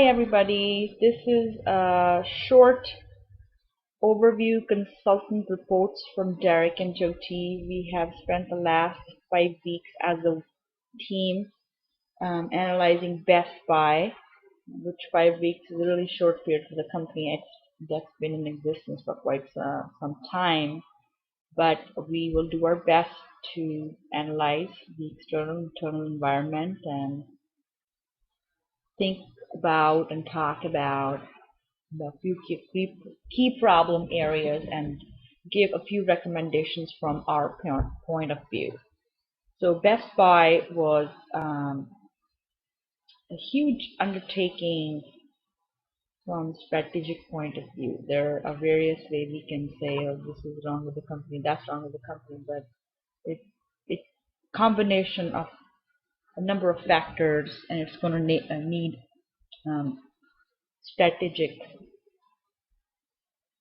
Hi everybody, this is a short overview consultant reports from Derek and Jyoti. We have spent the last 5 weeks as a team analyzing Best Buy, which 5 weeks is a really short period for the company. That's been in existence for quite some time, but we will do our best to analyze the external and internal environment and think about and talk about the few key problem areas and give a few recommendations from our point of view. So Best Buy was a huge undertaking from strategic point of view. There are various ways we can say, oh, this is wrong with the company, that's wrong with the company, but it's combination of a number of factors, and it's going to need um, strategic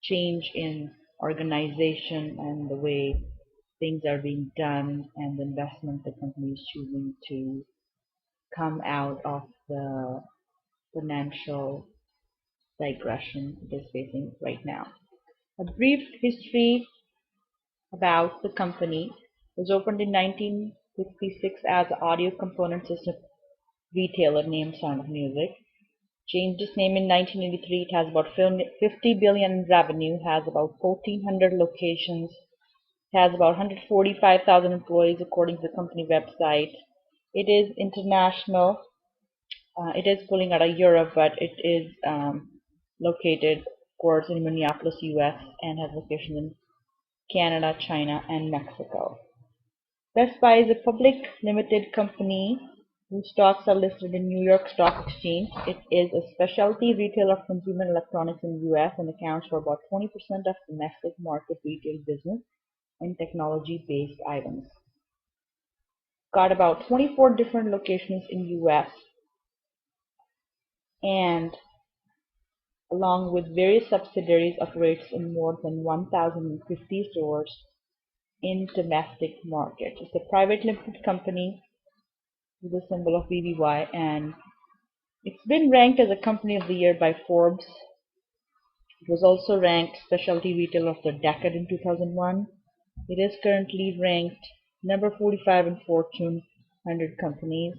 change in organization and the way things are being done and the investment the company is choosing to come out of the financial digression it is facing right now. A brief history about the company. It was opened in 1956 as an audio component system retailer named Sound of Music. Changed its name in 1983. It has about 50 billion in revenue, has about 1,400 locations, has about 145,000 employees according to the company website. It is international. It is pulling out of Europe, but it is located, of course, in Minneapolis, US, and has locations in Canada, China, and Mexico. Best Buy is a public limited company whose stocks are listed in New York Stock Exchange. It is a specialty retailer of consumer electronics in the US and accounts for about 20% of domestic market retail business and technology-based items. Got about 24 different locations in US and along with various subsidiaries operates in more than 1,050 stores in domestic market. It's a private limited company with the symbol of BBY, and it's been ranked as a company of the year by Forbes. It was also ranked specialty retailer of the decade in 2001. It is currently ranked number 45 in Fortune 100 companies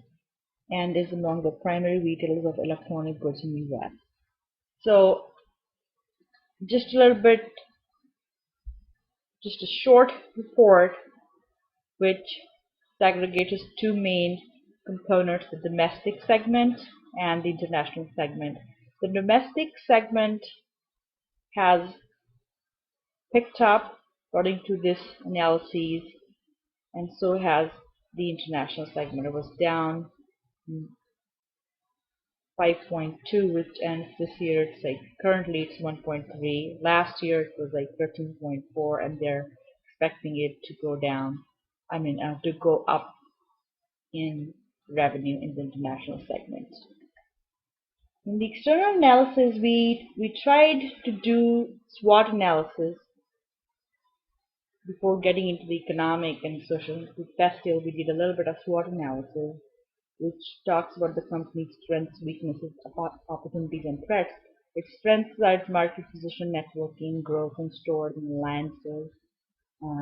and is among the primary retailers of electronic goods in the US. So just a little bit, just a short report which segregates two main components, the domestic segment and the international segment. The domestic segment has picked up according to this analysis, and so has the international segment. It was down 5.2, which ends this year it's like currently it's 1.3. Last year it was like 13.4, and they're expecting it to go down. To go up in revenue in the international segment. In the external analysis, we tried to do SWOT analysis before getting into the economic and social. With Bastille, we did a little bit of SWOT analysis, which talks about the company's strengths, weaknesses, opportunities, and threats. Its strengths are its market position, networking, growth in stores and alliances.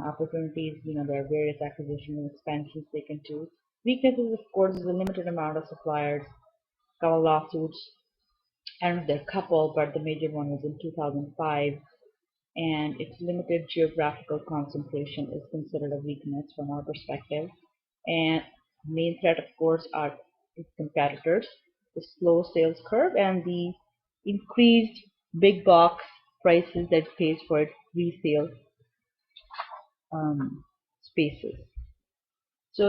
Opportunities, there are various acquisitions and expansions they can do. Weaknesses, of course, is a limited amount of suppliers, couple lawsuits. I don't know if they're a couple, but the major one was in 2005, and its limited geographical concentration is considered a weakness from our perspective. And main threat, of course, are its competitors, the slow sales curve, and the increased big box prices that it pays for its resale spaces. So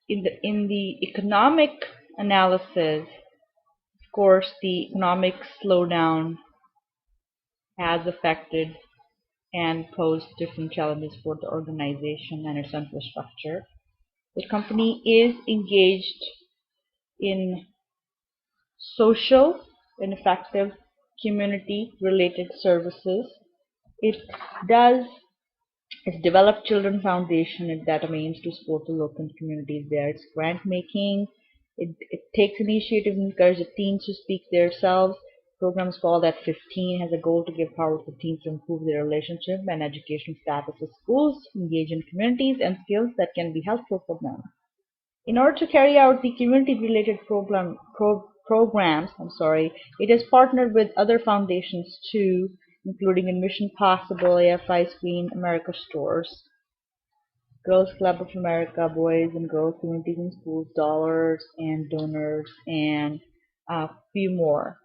in the economic analysis, of course, the economic slowdown has affected and posed different challenges for the organization and its infrastructure. The company is engaged in social and effective community-related services. It's developed Children Foundation that aims to support the local communities there. It's grant making, It takes initiative and encourages teens to speak themselves. Programs called at 15 has a goal to give power to teens to improve their relationship and education status at schools, engage in communities, and skills that can be helpful for them. In order to carry out the community-related programs, it has partnered with other foundations too, including Mission Possible, AFI Screen, America Stores, Girls Club of America, Boys and Girls Communities in Schools, Dollars and Donors, and a few more.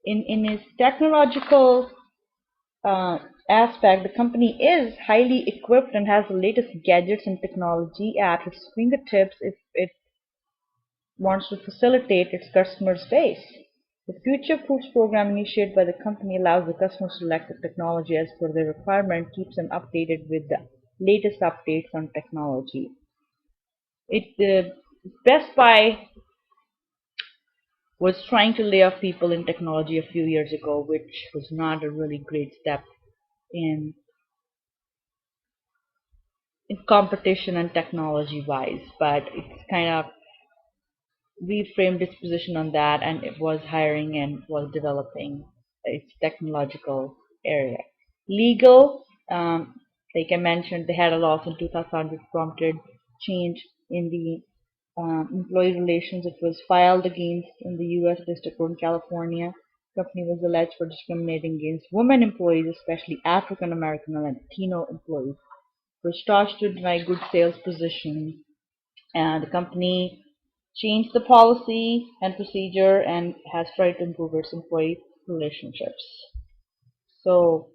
In its technological uh, aspect, the company is highly equipped and has the latest gadgets and technology at its fingertips if it wants to facilitate its customers' base. The Future Proofs program initiated by the company allows the customers to select the technology as per their requirement, keeps them updated with the latest updates on technology. Best Buy was trying to lay off people in technology a few years ago, which was not a really great step in competition and technology wise, but it's kind of reframed its position on that, and it was hiring and was developing its technological area. Legal, like I mentioned, they had a loss in 2000 which prompted change in the employee relations. It was filed against in the U.S. District Court in California. The company was alleged for discriminating against women employees, especially African American and Latino employees. It was charged to deny good sales position, and the company changed the policy and procedure and has tried to improve its employee relationships. So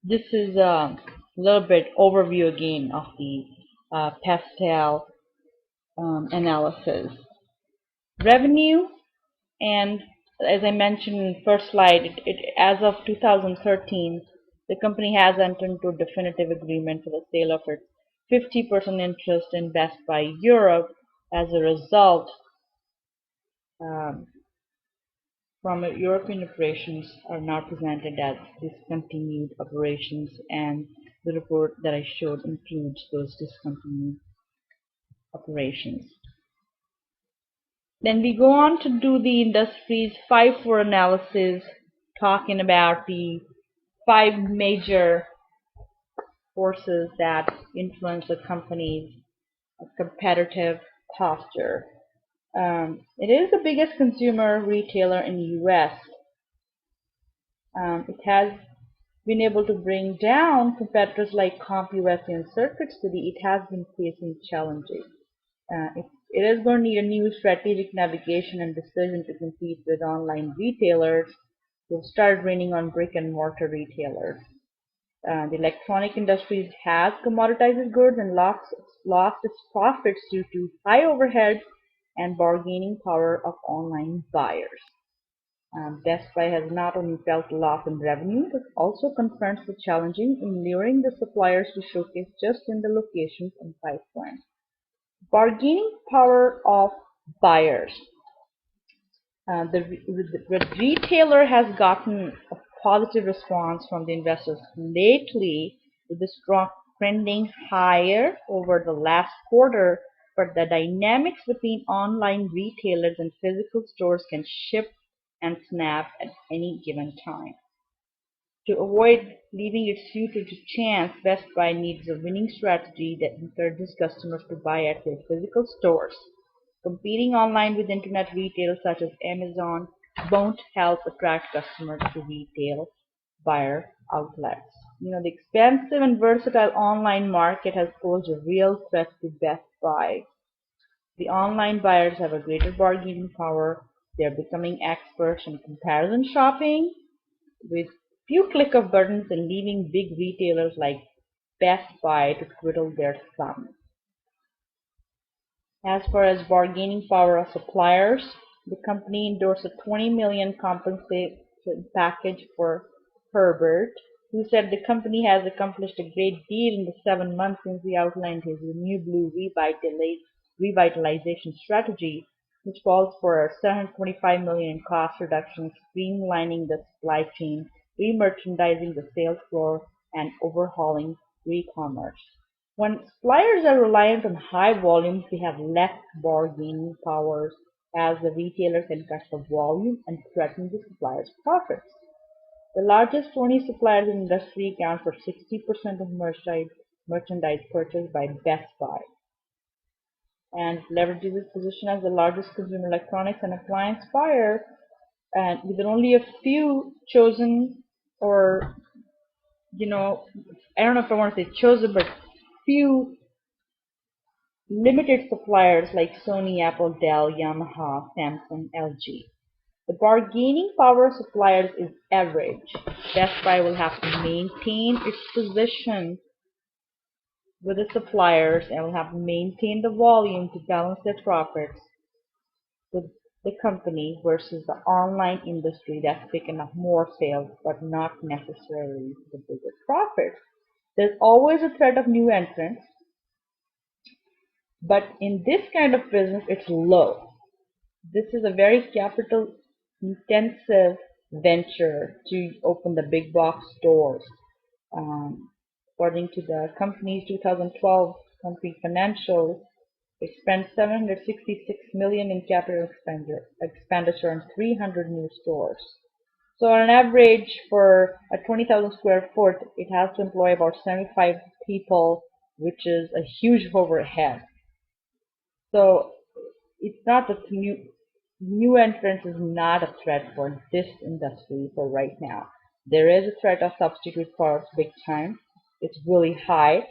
this is a little bit overview again of the pastel analysis. Revenue, and as I mentioned in the first slide, as of 2013, the company has entered into a definitive agreement for the sale of its 50% interest in Best Buy Europe. As a result, um, from European operations are now presented as discontinued operations, and the report that I showed includes those discontinued operations. Then we go on to do the industry's 5-4 analysis, talking about the 5 major forces that influence a company's competitive posture. It is the biggest consumer retailer in the U.S. It has been able to bring down competitors like CompUSA and Circuit City. It has been facing challenges. It is going to need a new strategic navigation and decision to compete with online retailers who have started raining on brick and mortar retailers. The electronic industry has commoditized its goods and lost its profits due to high overheads and bargaining power of online buyers. Best Buy has not only felt a loss in revenue, but also confronts the challenging in luring the suppliers to showcase just in the locations and price points. Bargaining power of buyers. The retailer has gotten a positive response from the investors lately, with the stock trending higher over the last quarter, but the dynamics between online retailers and physical stores can shift and snap at any given time. To avoid leaving its future to chance, Best Buy needs a winning strategy that encourages customers to buy at their physical stores. Competing online with internet retailers such as Amazon won't help attract customers to retail buyer outlets. The expensive and versatile online market has posed a real threat to Best Buy. The online buyers have a greater bargaining power. They are becoming experts in comparison shopping with few click of buttons and leaving big retailers like Best Buy to twiddle their thumbs. As far as bargaining power of suppliers, the company endorsed a $20 million compensation package for Herbert, who said the company has accomplished a great deal in the 7 months since he outlined his Renew Blue revitalization strategy, which calls for $725 million in cost reductions, streamlining the supply chain, re-merchandising the sales floor, and overhauling e-commerce. When suppliers are reliant on high volumes, they have less bargaining powers as the retailer can cut the volume and threaten the supplier's profits. The largest 20 suppliers in the industry account for 60% of merchandise purchased by Best Buy and leverages its position as the largest consumer electronics and appliance buyer, and with only a few chosen, or I don't know if I want to say chosen, but few limited suppliers like Sony, Apple, Dell, Yamaha, Samsung, LG. The bargaining power of suppliers is average. Best Buy will have to maintain its position with the suppliers and will have to maintain the volume to balance their profits with the company versus the online industry that's picking up more sales but not necessarily the bigger profits. There's always a threat of new entrants, but in this kind of business, it's low. This is a very capital intensive venture to open the big box stores. Um, According to the company's 2012 company financials, it spent 766 million in capital expenditure on 300 new stores. So on average, for a 20,000 square foot, it has to employ about 75 people, which is a huge overhead. So it's not that new entrance is not a threat for this industry for right now. There is a threat of substitute products big time. It's really high.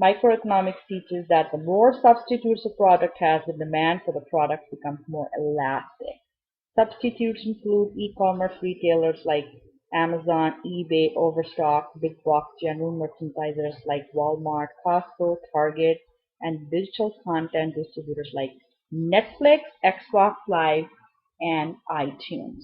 Microeconomics teaches that the more substitutes a product has, the demand for the product becomes more elastic. Substitutes include e-commerce retailers like Amazon, eBay, Overstock, big box general merchandisers like Walmart, Costco, Target, and digital content distributors like Netflix, Xbox Live, and iTunes.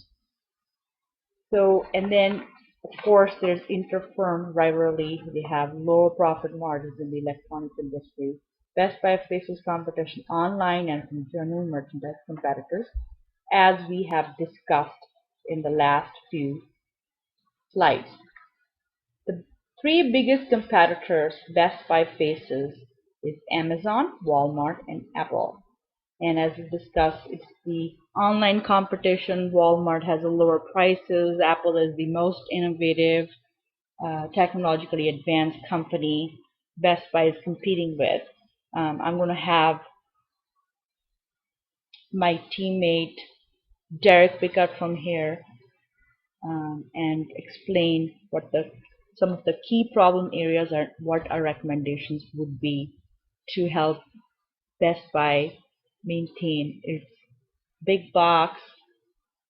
So, and then of course there's interfirm rivalry. They have lower profit margins in the electronics industry. Best Buy faces competition online and from general merchandise competitors, as we have discussed in the last few slides. The three biggest competitors Best Buy faces is Amazon, Walmart, and Apple. And as we discussed, it's the online competition. Walmart has a lower prices. Apple is the most innovative, technologically advanced company Best Buy is competing with. I'm going to have my teammate Derek pick up from here and explain what the some of the key problem areas are, what our recommendations would be to help Best Buy maintain its big box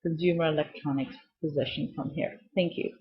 consumer electronics position from here. Thank you.